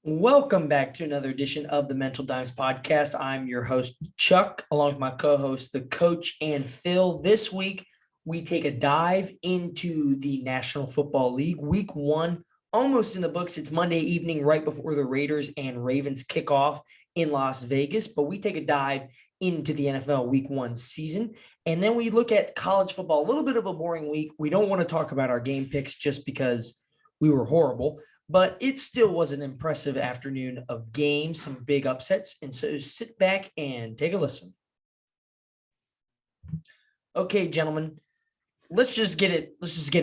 Welcome back to another edition of the Mental Dimes podcast. I'm your host, Chuck, along with my co-host, the coach and Phil. This week, we take a dive into the National Football League. Week 1, almost in the books. It's Monday evening, right before the Raiders and Ravens kick off in Las Vegas. But we take a dive into the NFL Week 1 season. And then we look at college football, a little bit of a boring week. We don't want to talk about our game picks just because we were horrible. But it still was an impressive afternoon of games, some big upsets. And so sit back and take a listen. Okay, gentlemen, let's just get it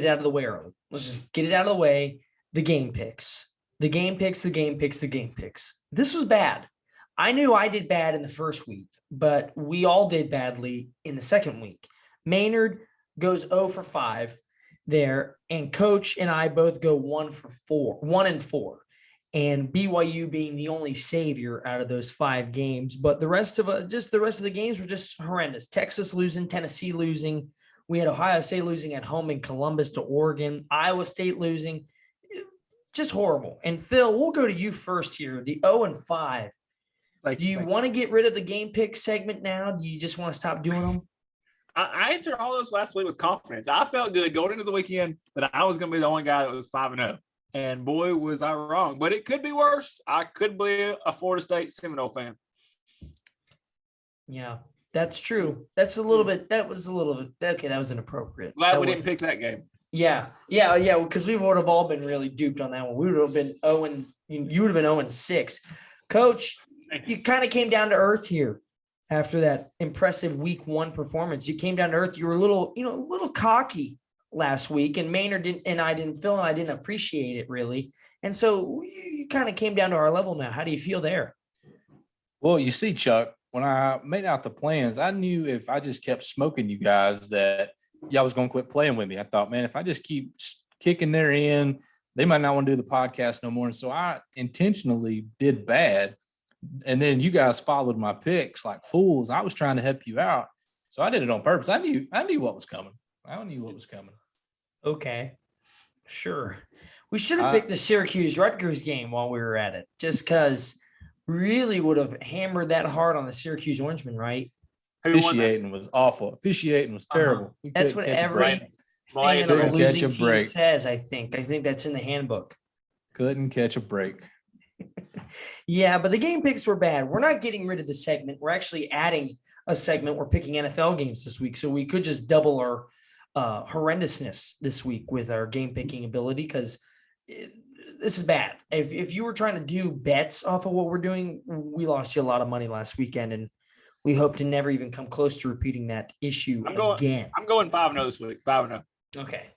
out of the way early. Let's just get it out of the way. The game picks. This was bad. I knew I did bad in the first week, but we all did badly in the second week. Maynard goes 0 for 5. There, and Coach and I both go 1 and 4, and BYU being the only savior out of those 5 games. But the rest of the games were just horrendous. Texas losing, Tennessee losing. We had Ohio State losing at home in Columbus to Oregon. Iowa State losing, just horrible. And Phil, we'll go to you first here. The 0 and 5. Do you want to get rid of the game pick segment now? Do you just want to stop doing them? I answered all those last week with confidence. I felt good going into the weekend that I was going to be the only guy that was 5-0. And boy, was I wrong. But it could be worse. I could be a Florida State Seminole fan. Yeah, that's true. That was inappropriate. Glad we didn't pick that game. Yeah, because we would have all been really duped on that one. We would have been 0 and you would have been 0 and 6. Coach, you kind of came down to earth here. After that impressive week 1 performance, you came down to earth. You were a little cocky last week, and Maynard didn't appreciate it really. And so you kind of came down to our level now. How do you feel there? Well, you see, Chuck, when I made out the plans, I knew if I just kept smoking you guys that y'all was going to quit playing with me. I thought, man, if I just keep kicking their in, they might not want to do the podcast no more. And so I intentionally did bad. And then you guys followed my picks like fools. I was trying to help you out. So I did it on purpose. I knew what was coming. Okay. Sure. We should have picked the Syracuse-Rutgers game while we were at it, just because really would have hammered that hard on the Syracuse Orangemen, right? Officiating was awful. Officiating was terrible. That's what every fan of a losing team says, I think. I think that's in the handbook. Couldn't catch a break. Yeah, but the game picks were bad. We're not getting rid of the segment. We're actually adding a segment. We're picking NFL games this week. So we could just double our horrendousness this week with our game picking ability, because this is bad. If you were trying to do bets off of what we're doing, we lost you a lot of money last weekend, and we hope to never even come close to repeating that issue again. I'm going 5-0 this week, 5-0. Okay.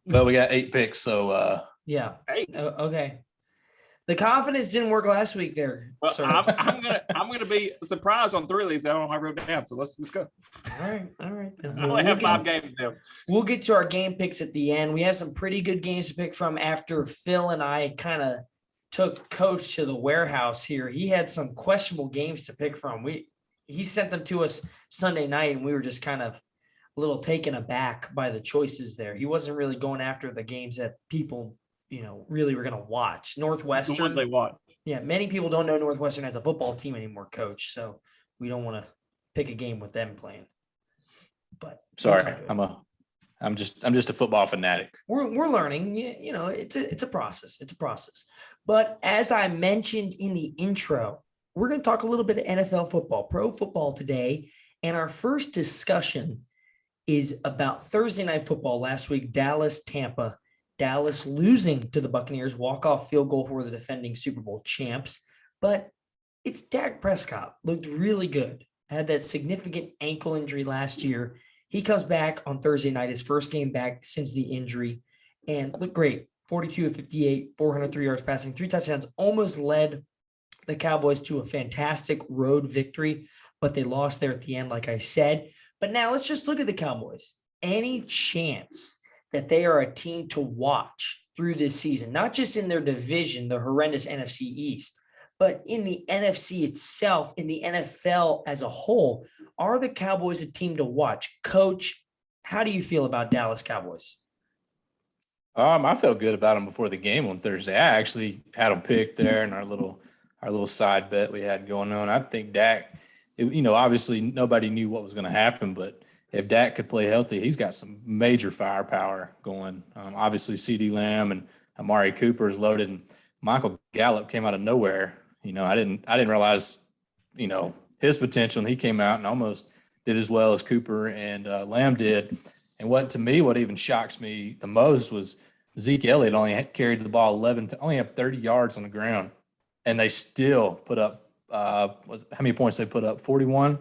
Well, we got 8 picks, so yeah. 8. Okay. The confidence didn't work last week there. Well, I'm gonna be surprised on 3 of these. I don't know how I wrote down. So let's go. All right. I only have 5 games now. We'll get to our game picks at the end. We have some pretty good games to pick from after Phil and I kind of took Coach to the warehouse here. He had some questionable games to pick from. He sent them to us Sunday night, and we were just kind of a little taken aback by the choices there. He wasn't really going after the games that people really we're going to watch. Northwestern. They watch. Yeah, many people don't know Northwestern as a football team anymore, Coach. So we don't want to pick a game with them playing. But sorry, I'm just a football fanatic. We're learning. It's a process. It's a process. But as I mentioned in the intro, we're going to talk a little bit of NFL football, pro football today, and our first discussion is about Thursday night football last week. Tampa. Dallas losing to the Buccaneers, walk-off field goal for the defending Super Bowl champs. But it's Dak Prescott. Looked really good. Had that significant ankle injury last year. He comes back on Thursday night, his first game back since the injury, and looked great. 42 of 58, 403 yards passing, 3 touchdowns, almost led the Cowboys to a fantastic road victory, but they lost there at the end, like I said. But now let's just look at the Cowboys. Any chance that they are a team to watch through this season, not just in their division, the horrendous NFC East, but in the NFC itself, in the NFL as a whole? Are the Cowboys a team to watch? Coach, how do you feel about Dallas Cowboys? I felt good about him before the game on Thursday. I actually had him picked there in our little side bet we had going on. I think Dak, obviously nobody knew what was going to happen, but if Dak could play healthy, he's got some major firepower going. Obviously, CD Lamb and Amari Cooper is loaded, and Michael Gallup came out of nowhere. I didn't realize, his potential, and he came out and almost did as well as Cooper and Lamb did. And what even shocks me the most was Zeke Elliott only carried the ball only had 30 yards on the ground, and they still put up how many points they put up? 41,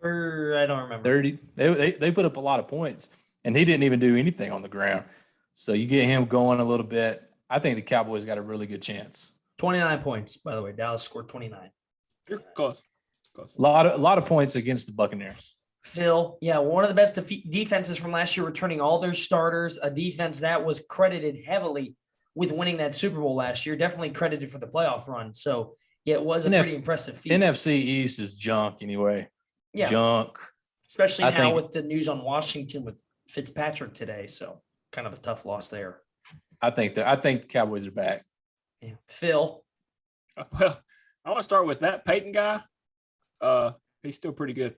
I don't remember. 30. They put up a lot of points, and he didn't even do anything on the ground. So you get him going a little bit. I think the Cowboys got a really good chance. 29 points, by the way. Dallas scored 29. You're close. A lot of points against the Buccaneers. Phil, yeah, one of the best defenses from last year, returning all their starters, a defense that was credited heavily with winning that Super Bowl last year, definitely credited for the playoff run. So, yeah, it was a pretty impressive feat. NFC East is junk anyway. Yeah. Junk. Especially now with the news on Washington with Fitzpatrick today. So, kind of a tough loss there. I think the Cowboys are back. Yeah. Phil. Well, I want to start with that Peyton guy. He's still pretty good.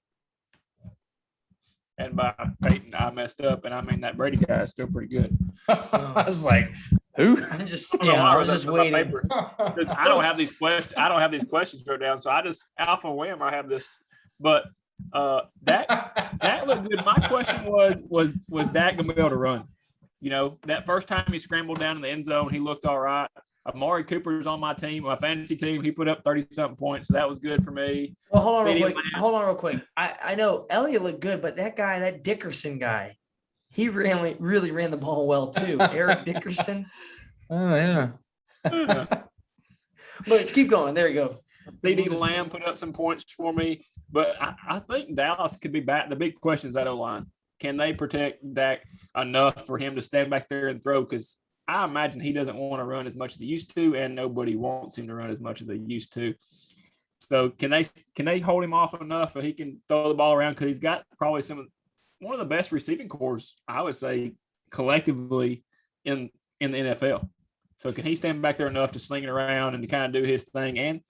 And by Peyton, I messed up, and I mean that Brady guy is still pretty good. I was like, who? I was just waiting. I don't have these questions. I don't have these questions wrote down, so I just alpha whim. I have this, but that looked good. My question was Dak gonna be able to run? That first time he scrambled down in the end zone, he looked all right. Amari Cooper's on my team, my fantasy team. He put up 30-something points, so that was good for me. Well, hold on real quick. I know Elliott looked good, but that Dickerson guy, he really ran the ball well too. Eric Dickerson. Oh, yeah. But keep going. There you go. CD Lamb put up some points for me, but I think Dallas could be back. The big question is that O-line. Can they protect Dak enough for him to stand back there and throw? Because I imagine he doesn't want to run as much as he used to, and nobody wants him to run as much as they used to. So can they hold him off enough so he can throw the ball around? Because he's got probably one of the best receiving cores, I would say, collectively in the NFL. So can he stand back there enough to sling it around and to kind of do his thing? And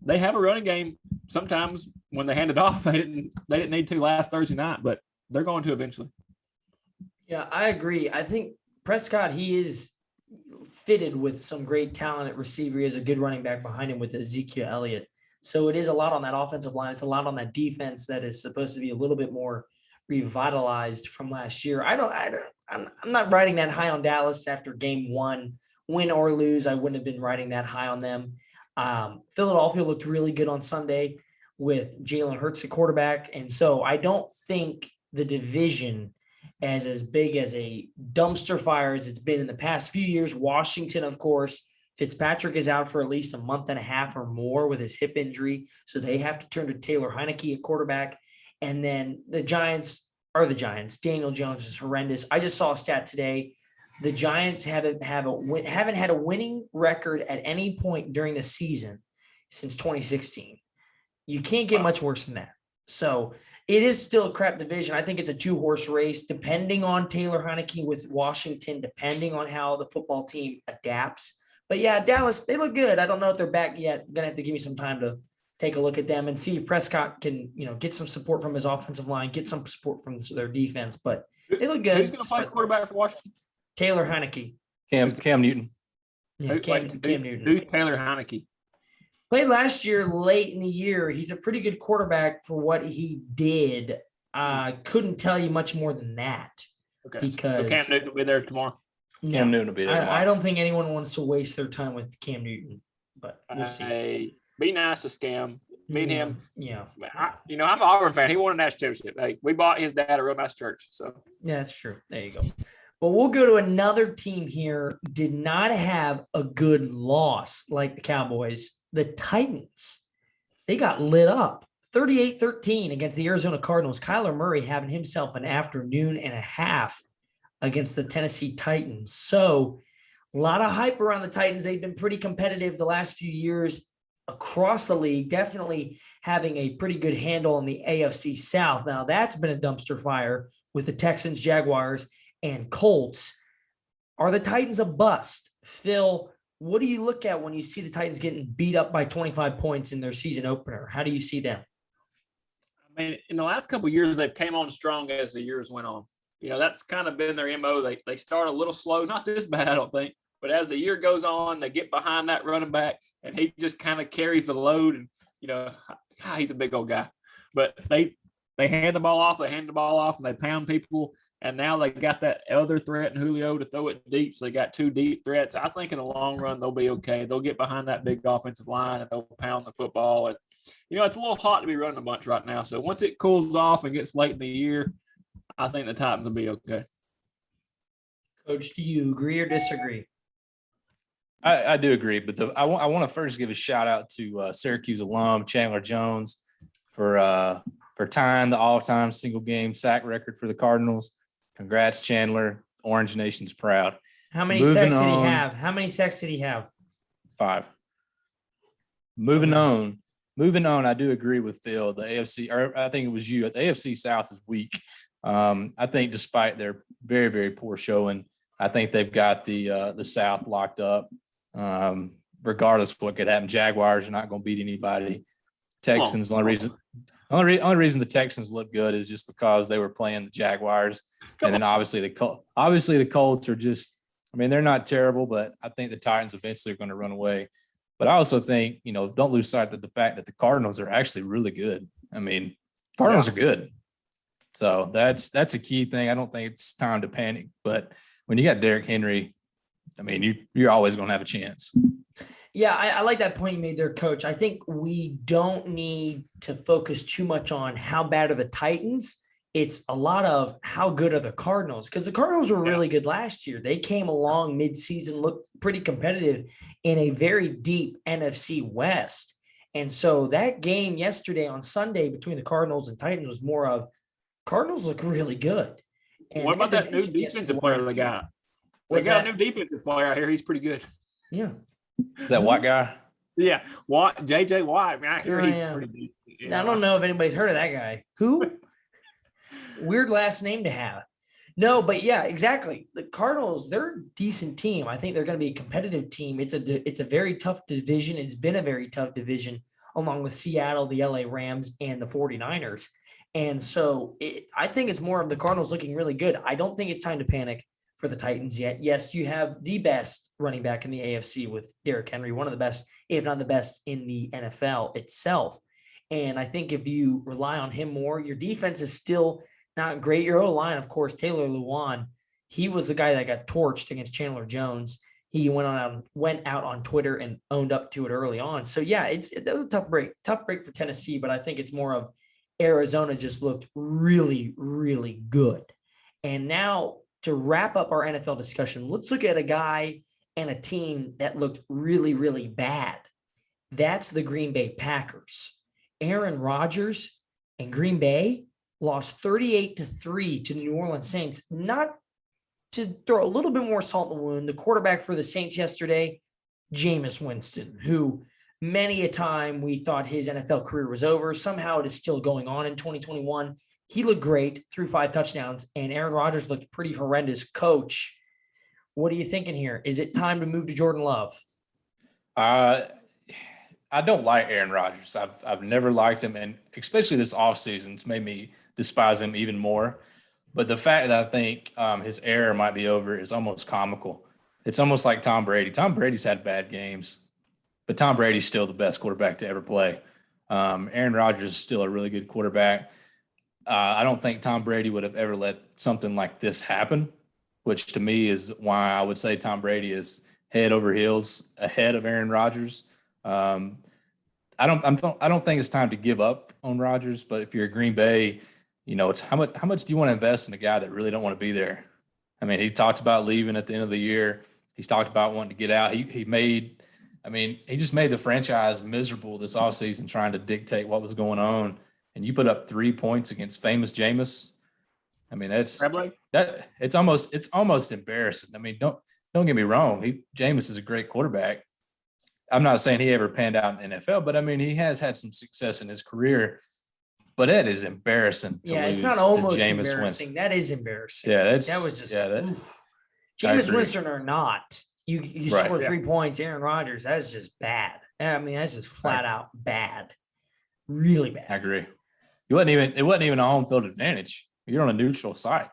they have a running game. Sometimes when they hand it off, they didn't need to last Thursday night, but they're going to eventually. Yeah, I agree. I think Prescott, he is fitted with some great talent at receiver. He has a good running back behind him with Ezekiel Elliott. So it is a lot on that offensive line. It's a lot on that defense that is supposed to be a little bit more revitalized from last year. I'm not riding that high on Dallas after game one. Win or lose, I wouldn't have been riding that high on them. Philadelphia looked really good on Sunday with Jalen Hurts at quarterback. And so I don't think the division as big as a dumpster fire as it's been in the past few years. Washington, of course, Fitzpatrick is out for at least a month and a half or more with his hip injury. So they have to turn to Taylor Heineke at quarterback. And then the Giants are the Giants. Daniel Jones is horrendous. I just saw a stat today. The Giants haven't had a winning record at any point during the season since 2016. You can't get much worse than that. So it is still a crap division. I think it's a 2-horse race, depending on Taylor Heineke with Washington, depending on how the football team adapts. But yeah, Dallas, they look good. I don't know if they're back yet. I'm gonna have to give me some time to take a look at them and see if Prescott can, get some support from his offensive line, get some support from their defense. But they look good. Who's gonna play quarterback for Washington? Taylor Heineke. Cam Newton. Yeah, Cam Newton. Who's Taylor Heineke? Played last year late in the year. He's a pretty good quarterback for what he did. Couldn't tell you much more than that. Okay. Because so Cam Newton will be there tomorrow. Cam Newton will be there tomorrow. I don't think anyone wants to waste their time with Cam Newton, but we'll see. Be nice to Scam. Meet him. Yeah. I'm an Auburn fan. He won a national championship. Hey, we bought his dad a real nice church. So yeah, that's true. There you go. But we'll go to another team here. Did not have a good loss like the Cowboys. The Titans, they got lit up 38-13 against the Arizona Cardinals. Kyler Murray having himself an afternoon and a half against the Tennessee Titans. So a lot of hype around the Titans. They've been pretty competitive the last few years across the league, definitely having a pretty good handle on the AFC South. Now that's been a dumpster fire with the Texans, Jaguars, and Colts. Are the Titans a bust? Phil, what do you look at when you see the Titans getting beat up by 25 points in their season opener? How do you see them? I mean, in the last couple of years, they've came on strong as the years went on. That's kind of been their MO. They start a little slow, not this bad, I don't think. But as the year goes on, they get behind that running back, and he just kind of carries the load. And, he's a big old guy. But they hand the ball off, and they pound people. And now they got that other threat in Julio to throw it deep. So they got two deep threats. I think in the long run, they'll be okay. They'll get behind that big offensive line, and they'll pound the football. And, it's a little hot to be running a bunch right now. So once it cools off and gets late in the year, I think the Titans will be okay. Coach, do you agree or disagree? I do agree, but I want to first give a shout out to Syracuse alum Chandler Jones for tying the all-time single game sack record for the Cardinals. Congrats, Chandler. Orange Nation's proud. How many sacks did he have? How many sacks did he have? 5. Moving on. I do agree with Phil. The AFC, or I think it was you. The AFC South is weak. I think despite their very, very poor showing, I think they've got the South locked up. Regardless of what could happen, Jaguars are not going to beat anybody. Texans, the only reason the Texans look good is just because they were playing the Jaguars, and then obviously the Colts are just. I mean, they're not terrible, but I think the Titans eventually are going to run away. But I also think, don't lose sight of the fact that the Cardinals are actually really good. I mean, Cardinals are good. So that's a key thing. I don't think it's time to panic. But when you got Derrick Henry, I mean, you're always going to have a chance. Yeah, I like that point you made there, Coach. I think we don't need to focus too much on how bad are the Titans. It's a lot of how good are the Cardinals, because the Cardinals were really good last year. They came along midseason, looked pretty competitive in a very deep NFC West. And so that game yesterday on Sunday between the Cardinals and Titans was more of Cardinals look really good. And what about that new defensive player they got? They got a new defensive player out here. He's pretty good. Yeah. Is that White guy? Yeah. JJ Watt. I hear he's pretty decent. I don't know if anybody's heard of that guy. Who? Weird last name to have. No, but yeah, exactly. The Cardinals, they're a decent team. I think they're going to be a competitive team. It's a very tough division. It's been a very tough division along with Seattle, the LA Rams, and the 49ers. And so I think it's more of the Cardinals looking really good. I don't think it's time to panic for the Titans yet. Yes, you have the best running back in the AFC with Derrick Henry, one of the best, if not the best in the NFL itself. And I think if you rely on him more, your defense is still not great. Your O-line, of course, Taylor Lewan, he was the guy that got torched against Chandler Jones. He went out on Twitter and owned up to it early on. So yeah, that was a tough break for Tennessee, but I think it's more of Arizona just looked really, really good. And now to wrap up our NFL discussion, let's look at a guy and a team that looked really, really bad. That's the Green Bay Packers. Aaron Rodgers and Green Bay lost 38-3 to the New Orleans Saints. Not to throw a little bit more salt in the wound, the quarterback for the Saints yesterday, Jameis Winston, who many a time we thought his NFL career was over. Somehow it is still going on in 2021. He looked great, threw 5 touchdowns, and Aaron Rodgers looked pretty horrendous. Coach, what are you thinking here? Is it time to move to Jordan Love? I don't like Aaron Rodgers. I've never liked him, and especially this offseason, it's made me despise him even more. But the fact that I think his era might be over is almost comical. It's almost like Tom Brady. Tom Brady's had bad games, but Tom Brady's still the best quarterback to ever play. Aaron Rodgers is still a really good quarterback. I don't think Tom Brady would have ever let something like this happen, which to me is why I would say Tom Brady is head over heels ahead of Aaron Rodgers. I don't think it's time to give up on Rodgers, but if you're a Green Bay, it's how much do you want to invest in a guy that really don't want to be there? I mean, he talked about leaving at the end of the year. He's talked about wanting to get out. He just made the franchise miserable this offseason trying to dictate what was going on. And you put up 3 points against famous Jameis. I mean, it's almost embarrassing. I mean, don't get me wrong. Jameis is a great quarterback. I'm not saying he ever panned out in the NFL, but I mean, he has had some success in his career. But that is embarrassing to lose it's not almost to Jameis embarrassing. Winston. That is embarrassing. Yeah, that was just Jameis agree. Winston or not, you Right, score yeah. 3 points. Aaron Rodgers, that's just bad. I mean, that's just flat out bad. Really bad. I agree. It wasn't even a home field advantage. You're on a neutral site.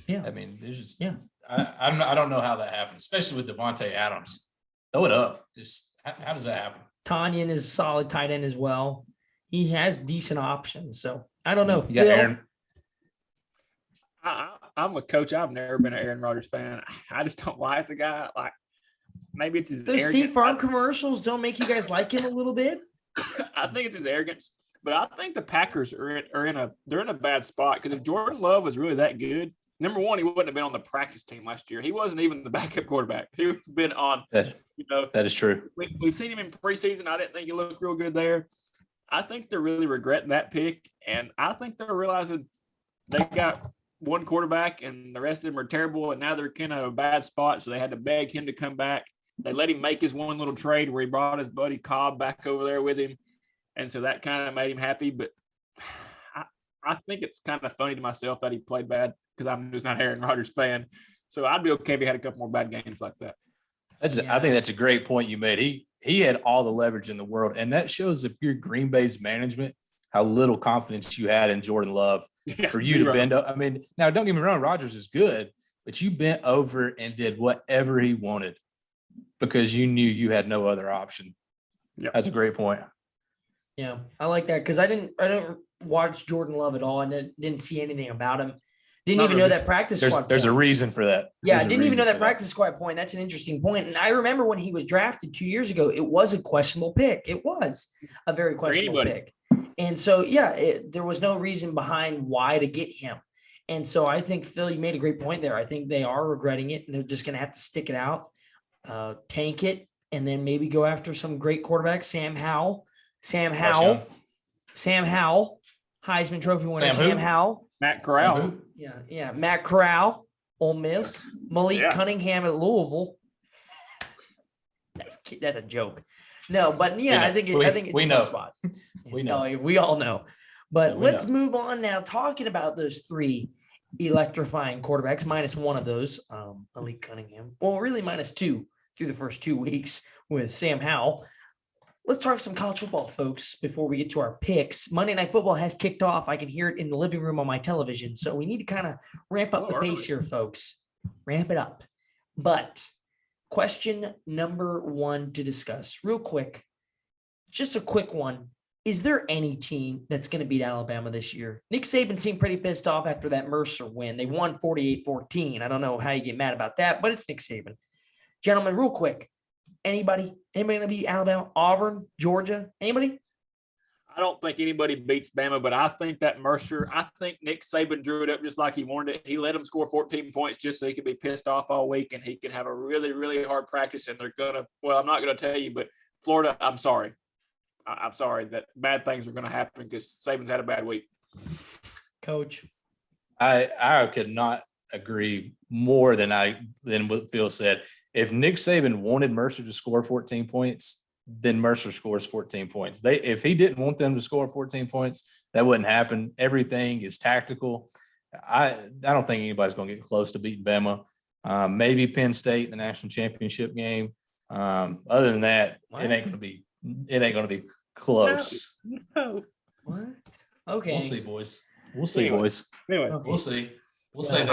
Yeah. I mean, there's just Yeah. I don't know how that happened, especially with Devontae Adams. Throw it up. Just how does that happen? Tanyan is a solid tight end as well. He has decent options. So I don't know. You got Phil, Aaron. I'm a coach. I've never been an Aaron Rodgers fan. I just don't like the guy. Like maybe it's his those arrogance. State Farm commercials don't make you guys like him a little bit? I think it's his arrogance, but I think the Packers they're in a bad spot because if Jordan Love was really that good, number one, he wouldn't have been on the practice team last year. He wasn't even the backup quarterback. He would have been on. That is true. We've seen him in preseason. I didn't think he looked real good there. I think they're really regretting that pick, and I think they're realizing they got one quarterback and the rest of them are terrible, and now they're kind of a bad spot, so they had to beg him to come back. They let him make his one little trade where he brought his buddy Cobb back over there with him, and so that kind of made him happy. But I think it's kind of funny to myself that he played bad because I'm just not an Aaron Rodgers fan. So I'd be okay if he had a couple more bad games like that. I think that's a great point you made. He had all the leverage in the world, and that shows if you're Green Bay's management how little confidence you had in Jordan Love for you to bend up. I mean, now don't get me wrong, Rodgers is good, but you bent over and did whatever he wanted because you knew you had no other option. Yep. That's a great point. Yeah, I like that because I didn't watch Jordan Love at all and didn't see anything about him. Didn't even know that practice squad. There's a reason for that. Yeah, I didn't even know that practice squad point. That's an interesting point. And I remember when he was drafted 2 years ago, it was a questionable pick. It was a very questionable pick. And so, there was no reason behind why to get him. And so I think, Phil, you made a great point there. I think they are regretting it, and they're just going to have to stick it out, tank it, and then maybe go after some great quarterbacks. Sam Howell, Heisman Trophy winner. Sam Howell. Matt Corral. Yeah. Matt Corral, Ole Miss. Malik Cunningham at Louisville. That's a joke. No, but I think it's a tough spot. We know. No, we all know. But let's move on now. Talking about those three electrifying quarterbacks, minus one of those, Malik Cunningham. Well, really minus two through the first 2 weeks with Sam Howell. Let's talk some college football, folks, before we get to our picks. Monday Night Football has kicked off. I can hear it in the living room on my television. So we need to kind of ramp up the pace here, folks. Ramp it up. But question number one to discuss real quick, just a quick one. Is there any team that's going to beat Alabama this year? Nick Saban seemed pretty pissed off after that Mercer win. They won 48-14. I don't know how you get mad about that, but it's Nick Saban. Gentlemen, real quick. Anybody going to beat Alabama, Auburn, Georgia? Anybody? I don't think anybody beats Bama, but I think that Mercer, I think Nick Saban drew it up just like he wanted it. He let him score 14 points just so he could be pissed off all week and he could have a really, really hard practice. And they're going to, well, I'm not going to tell you, but Florida, I'm sorry. I'm sorry that bad things are going to happen because Saban's had a bad week. Coach. I could not agree more than what Phil said. If Nick Saban wanted Mercer to score 14 points, then Mercer scores 14 points. If he didn't want them to score 14 points, that wouldn't happen. Everything is tactical. I don't think anybody's going to get close to beating Bama. Maybe Penn State in the national championship game. Other than that, it ain't going to be close. No. What? Okay. We'll see, boys. Anyway, okay. We'll see. We'll say that.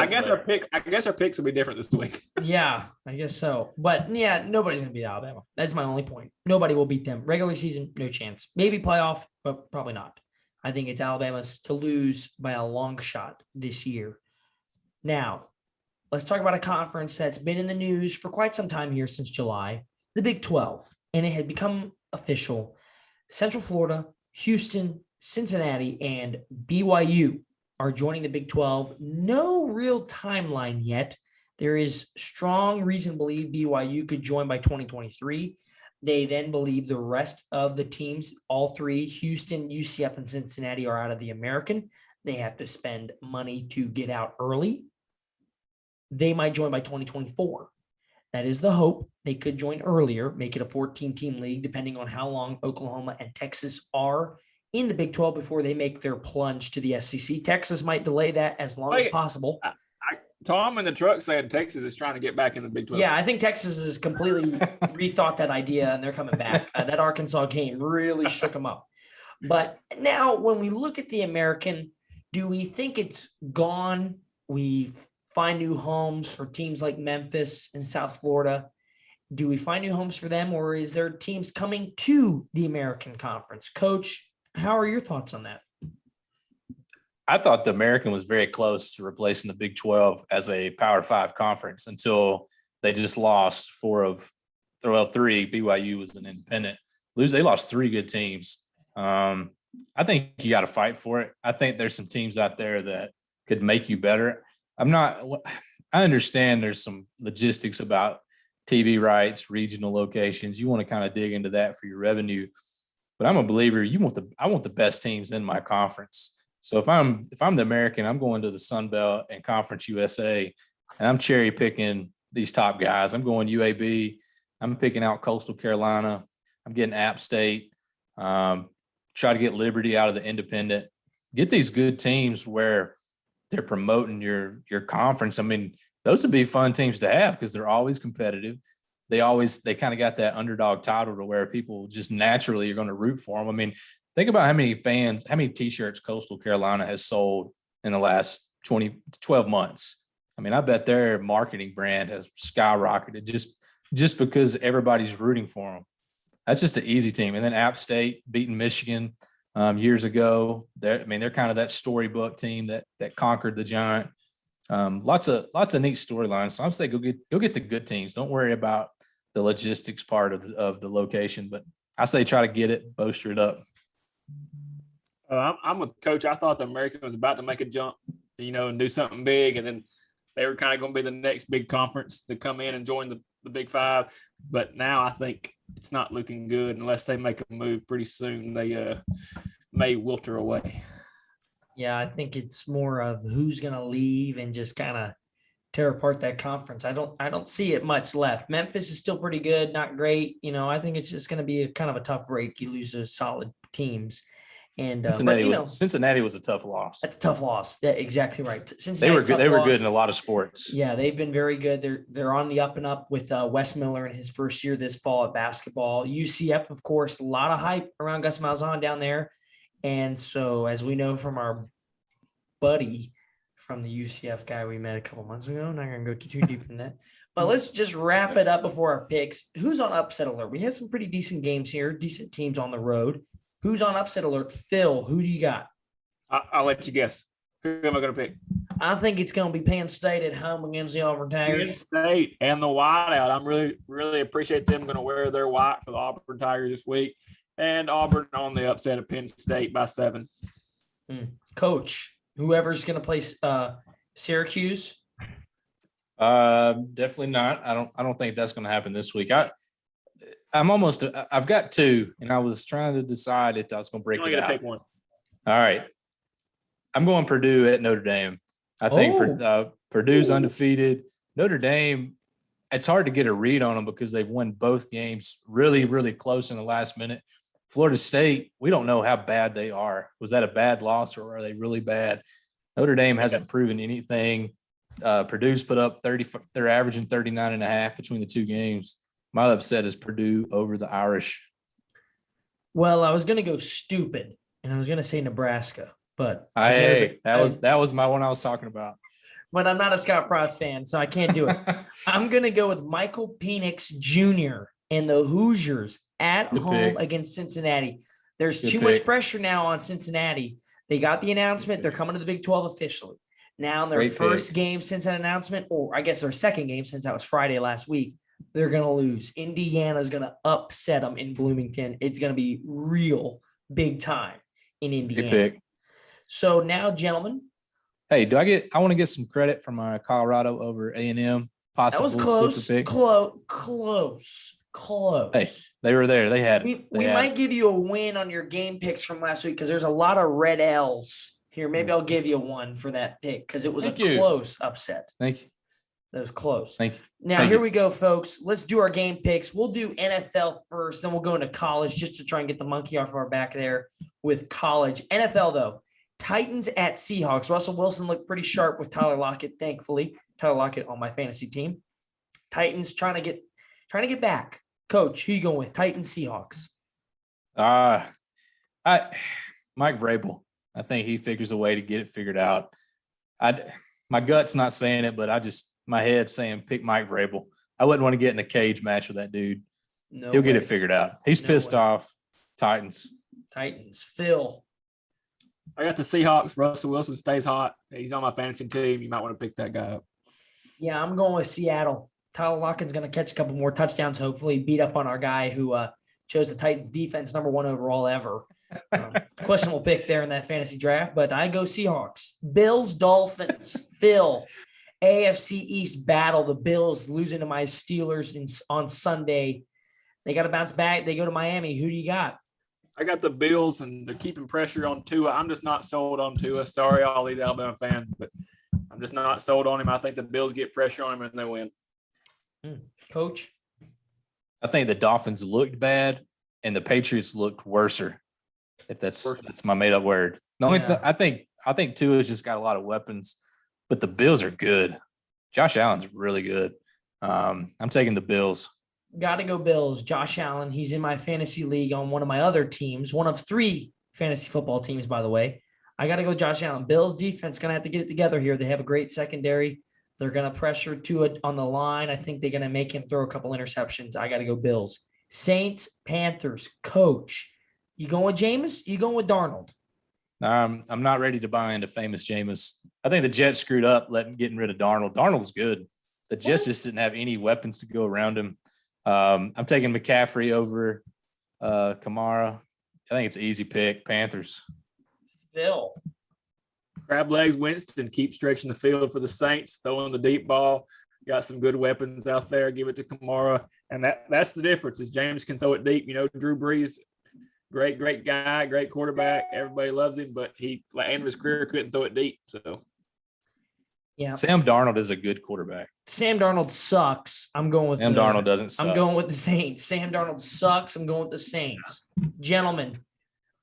I guess our picks will be different this week. Yeah, I guess so. But nobody's gonna beat Alabama. That's my only point. Nobody will beat them. Regular season, no chance. Maybe playoff, but probably not. I think it's Alabama's to lose by a long shot this year. Now, let's talk about a conference that's been in the news for quite some time here since July, the Big 12. And it had become official. Central Florida, Houston, Cincinnati, and BYU are joining the Big 12. No real timeline yet. There is strong reason to believe BYU could join by 2023. They then believe the rest of the teams, all three, Houston, UCF, and Cincinnati, are out of the American. They have to spend money to get out early. They might join by 2024. That is the hope. They could join earlier, make it a 14-team league, depending on how long Oklahoma and Texas are in the Big 12 before they make their plunge to the SEC. Texas might delay that as long as possible. Tom in the truck saying Texas is trying to get back in the Big 12. Yeah, I think Texas has completely rethought that idea, and they're coming back. That Arkansas game really shook them up. But now when we look at the American, do we think it's gone? We find new homes for teams like Memphis and South Florida. Do we find new homes for them, or is there teams coming to the American Conference? Coach, how are your thoughts on that? I thought the American was very close to replacing the Big 12 as a Power 5 conference until they just lost three. BYU was an independent. They lost three good teams. I think you got to fight for it. I think there's some teams out there that could make you better. I understand there's some logistics about TV rights, regional locations. You want to kind of dig into that for your revenue. But I'm a believer. I want the best teams in my conference. So if I'm the American, I'm going to the Sun Belt and Conference USA, and I'm cherry picking these top guys. I'm going UAB. I'm picking out Coastal Carolina. I'm getting App State. Try to get Liberty out of the independent. Get these good teams where they're promoting your conference. I mean, those would be fun teams to have because they're always competitive. They kind of got that underdog title to where people just naturally are going to root for them. I mean, think about how many T-shirts Coastal Carolina has sold in the last 12 months. I mean, I bet their marketing brand has skyrocketed just because everybody's rooting for them. That's just an easy team. And then App State beating Michigan years ago. They're kind of that storybook team that conquered the giant. Lots of neat storylines. So I'm saying go get the good teams. Don't worry about the logistics part of the location. But I say try to get it, bolster it up. I'm with Coach. I thought the American was about to make a jump, and do something big, and then they were kind of going to be the next big conference to come in and join the Big Five. But now I think it's not looking good unless they make a move pretty soon. They may wilter away. Yeah, I think it's more of who's going to leave and just kind of tear apart that conference. I don't see it much left. Memphis is still pretty good, not great. I think it's just going to be a kind of a tough break. You lose those solid teams. And Cincinnati was a tough loss. That's a tough loss. Yeah, exactly right. They were good. They were good in a lot of sports. Yeah, they've been very good. They're on the up and up with Wes Miller in his first year this fall at basketball. UCF, of course, a lot of hype around Gus Malzahn down there. And so, as we know from our buddy from the UCF guy we met a couple months ago, I'm not going to go too deep in that. But let's just wrap it up before our picks. Who's on upset alert? We have some pretty decent games here, decent teams on the road. Who's on upset alert? Phil, who do you got? I'll let you guess. Who am I going to pick? I think it's going to be Penn State at home against the Auburn Tigers. Penn State and the whiteout. I'm really, really appreciate them going to wear their white for the Auburn Tigers this week. And Auburn on the upset of Penn State by 7. Coach, whoever's going to play Syracuse? Definitely not. I don't think that's going to happen this week. I've got 2, and I was trying to decide if I was going to break it out. Pick one. All right. I'm going Purdue at Notre Dame. I think Purdue's undefeated. Notre Dame, it's hard to get a read on them because they've won both games really, really close in the last minute. Florida State, we don't know how bad they are. Was that a bad loss or are they really bad? Notre Dame hasn't proven anything. Purdue's put up 30. They're averaging 39.5 between the 2 games. My upset is Purdue over the Irish. Well, I was going to go stupid, and I was going to say Nebraska, but that was my one I was talking about. But I'm not a Scott Frost fan, so I can't do it. I'm going to go with Michael Penix Jr. and the Hoosiers at home against Cincinnati. There's too much pressure now on Cincinnati. They got the announcement. They're coming to the Big 12 officially. Now in their first game since that announcement, or I guess their second game since that was Friday last week, they're going to lose. Indiana's going to upset them in Bloomington. It's going to be real big time in Indiana. Good pick. So now, gentlemen. Hey, I want to get some credit from Colorado over A&M. Possible that was close. Super pick. Close. Hey, they were there. They had it. We might give you a win on your game picks from last week because there's a lot of red L's here. Maybe I'll give you one for that pick because it was close upset. Thank you. That was close. Thank you. Now, here we go, folks. Let's do our game picks. We'll do NFL first, then we'll go into college just to try and get the monkey off our back there with college. NFL, though, Titans at Seahawks. Russell Wilson looked pretty sharp with Tyler Lockett, thankfully. Tyler Lockett on my fantasy team. Titans trying to get back. Coach, who you going with? Titans, Seahawks. I Mike Vrabel. I think he figures a way to get it figured out. My gut's not saying it, but my head's saying pick Mike Vrabel. I wouldn't want to get in a cage match with that dude. No, he'll get it figured out. He's pissed way. off. Titans. Phil. I got the Seahawks. Russell Wilson stays hot. He's on my fantasy team. You might want to pick that guy up. Yeah, I'm going with Seattle. Tyler Lockett's going to catch a couple more touchdowns, hopefully beat up on our guy who chose the Titans defense number 1 overall ever. Questionable pick there in that fantasy draft, but I go Seahawks. Bills, Dolphins. Phil. AFC East battle. The Bills losing to my Steelers on Sunday. They got to bounce back. They go to Miami. Who do you got? I got the Bills, and they're keeping pressure on Tua. I'm just not sold on Tua. Sorry, all these Alabama fans, but I'm just not sold on him. I think the Bills get pressure on him and they win. Coach? I think the Dolphins looked bad and the Patriots looked worser. If that's my made up word. The only I think Tua's just got a lot of weapons, but the Bills are good. Josh Allen's really good. I'm taking the Bills. Got to go Bills. Josh Allen. He's in my fantasy league on one of my other teams, one of 3 fantasy football teams, by the way. I got to go Josh Allen. Bills defense going to have to get it together here. They have a great secondary. They're going to pressure Tua on the line. I think they're going to make him throw a couple interceptions. I got to go Bills. Saints, Panthers. Coach. You going with Jameis? You going with Darnold? I'm not ready to buy into famous Jameis. I think the Jets screwed up getting rid of Darnold. Darnold's good. The Jets just didn't have any weapons to go around him. I'm taking McCaffrey over Kamara. I think it's an easy pick. Panthers. Phil. Crab legs Winston, keep stretching the field for the Saints, throwing the deep ball. Got some good weapons out there. Give it to Kamara. And that's the difference is James can throw it deep. Drew Brees, great guy, great quarterback. Everybody loves him, but he, like end of his career, couldn't throw it deep. So yeah. Sam Darnold is a good quarterback. Sam Darnold sucks. I'm going with Sam Darnold doesn't suck. I'm going with the Saints. Sam Darnold sucks. I'm going with the Saints. Gentlemen,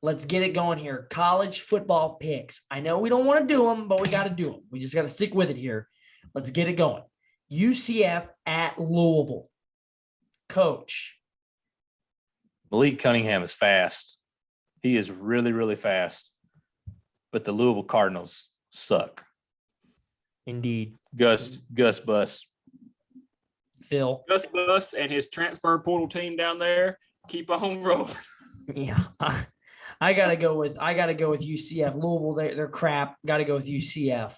let's get it going here. College football picks. I know we don't want to do them, but we got to do them. We just got to stick with it here. Let's get it going. UCF at Louisville. Coach. Malik Cunningham is fast. He is really, really fast. But the Louisville Cardinals suck. Indeed. Gus Bus. Phil. Gus Bus and his transfer portal team down there keep on rolling. Yeah. I gotta go with UCF. Louisville, they're crap. Gotta go with UCF.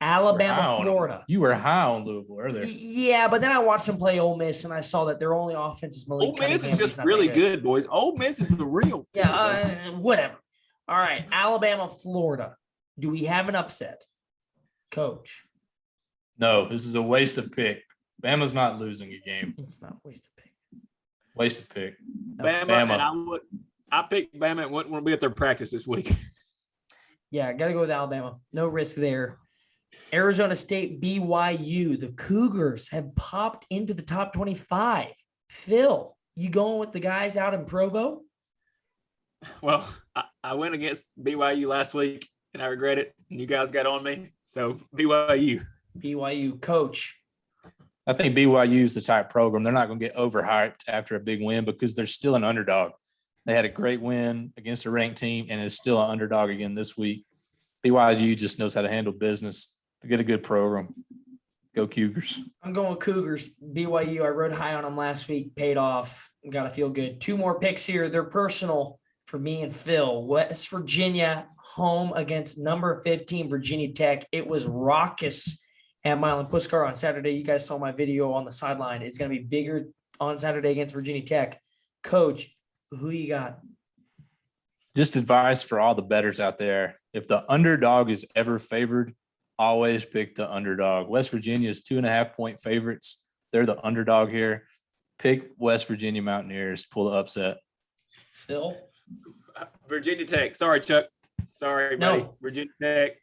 Alabama, Florida. You were high on Louisville earlier. Yeah, but then I watched them play Ole Miss, and I saw that their only offense is Malik Ole Miss Cunningham. is just really good, boys. Ole Miss is the real. Yeah, whatever. All right, Alabama, Florida. Do we have an upset? Coach. No, this is a waste of pick. Bama's not losing a game. It's not a waste of pick. Waste of pick. Bama. And I picked Bama and wouldn't want to be at their practice this week. Yeah, got to go with Alabama. No risk there. Arizona State, BYU. The Cougars have popped into the top 25. Phil, you going with the guys out in Provo? Well, I went against BYU last week, and I regret it. And you guys got on me. So, BYU. BYU. Coach. I think BYU is the type program. They're not going to get overhyped after a big win because they're still an underdog. They had a great win against a ranked team and is still an underdog again this week. BYU just knows how to handle business. They get a good program. Go Cougars. I'm going with Cougars. BYU, I rode high on them last week. Paid off. Got to feel good. 2 more picks here. They're personal for me and Phil. West Virginia home against number 15 Virginia Tech. It was raucous at Milan Puskar on Saturday. You guys saw my video on the sideline. It's going to be bigger on Saturday against Virginia Tech. Coach, who you got? Just advice for all the bettors out there. If the underdog is ever favored, always pick the underdog. West Virginia is 2.5-point favorites. They're the underdog here. Pick West Virginia Mountaineers to pull the upset. Phil? Virginia Tech. Sorry, Chuck. Sorry, buddy. No. Virginia Tech.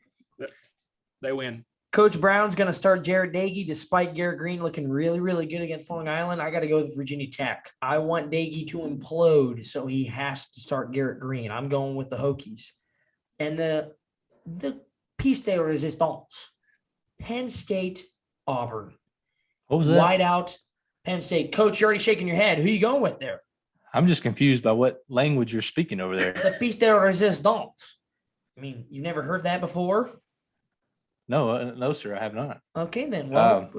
They win. Coach Brown's going to start Jared Dagey despite Garrett Green looking really, really good against Long Island. I got to go with Virginia Tech. I want Dagey to implode, so he has to start Garrett Green. I'm going with the Hokies. And the piece de resistance, Penn State Auburn. What was that? Wide out, Penn State. Coach, you're already shaking your head. Who are you going with there? I'm just confused by what language you're speaking over there. The piece de resistance. I mean, you've never heard that before? No, sir, I have not. Okay, then. Well,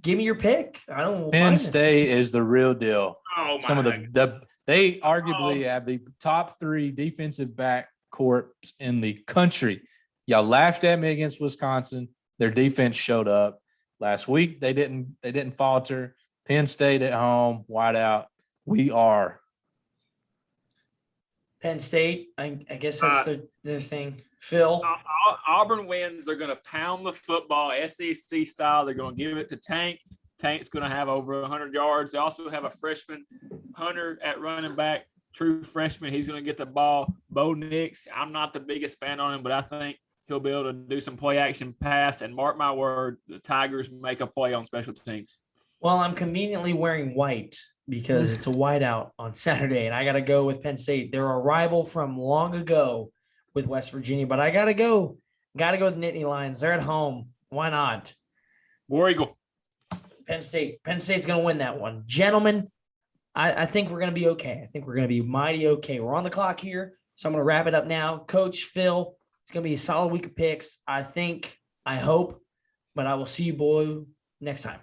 give me your pick. I don't. Penn State is the real deal. Oh, Some of they arguably have the top 3 defensive back corps in the country. Y'all laughed at me against Wisconsin. Their defense showed up last week. They didn't falter. Penn State at home, wide out. We are Penn State. I guess that's their thing. Phil. Auburn wins. They're going to pound the football SEC style. They're going to give it to Tank. Tank's going to have over 100 yards. They also have a freshman, Hunter, at running back, true freshman. He's going to get the ball. Bo Nix, I'm not the biggest fan on him, but I think he'll be able to do some play action pass. And mark my word, the Tigers make a play on special teams. Well, I'm conveniently wearing white because it's a whiteout on Saturday, and I got to go with Penn State. They're a rival from long ago with West Virginia, but I got to go. Got to go with the Nittany Lions. They're at home. Why not? War Eagle. Penn State. Penn State's going to win that one. Gentlemen, I think we're going to be okay. I think we're going to be mighty okay. We're on the clock here, so I'm going to wrap it up now. Coach Phil, it's going to be a solid week of picks. I hope, but I will see you boy next time.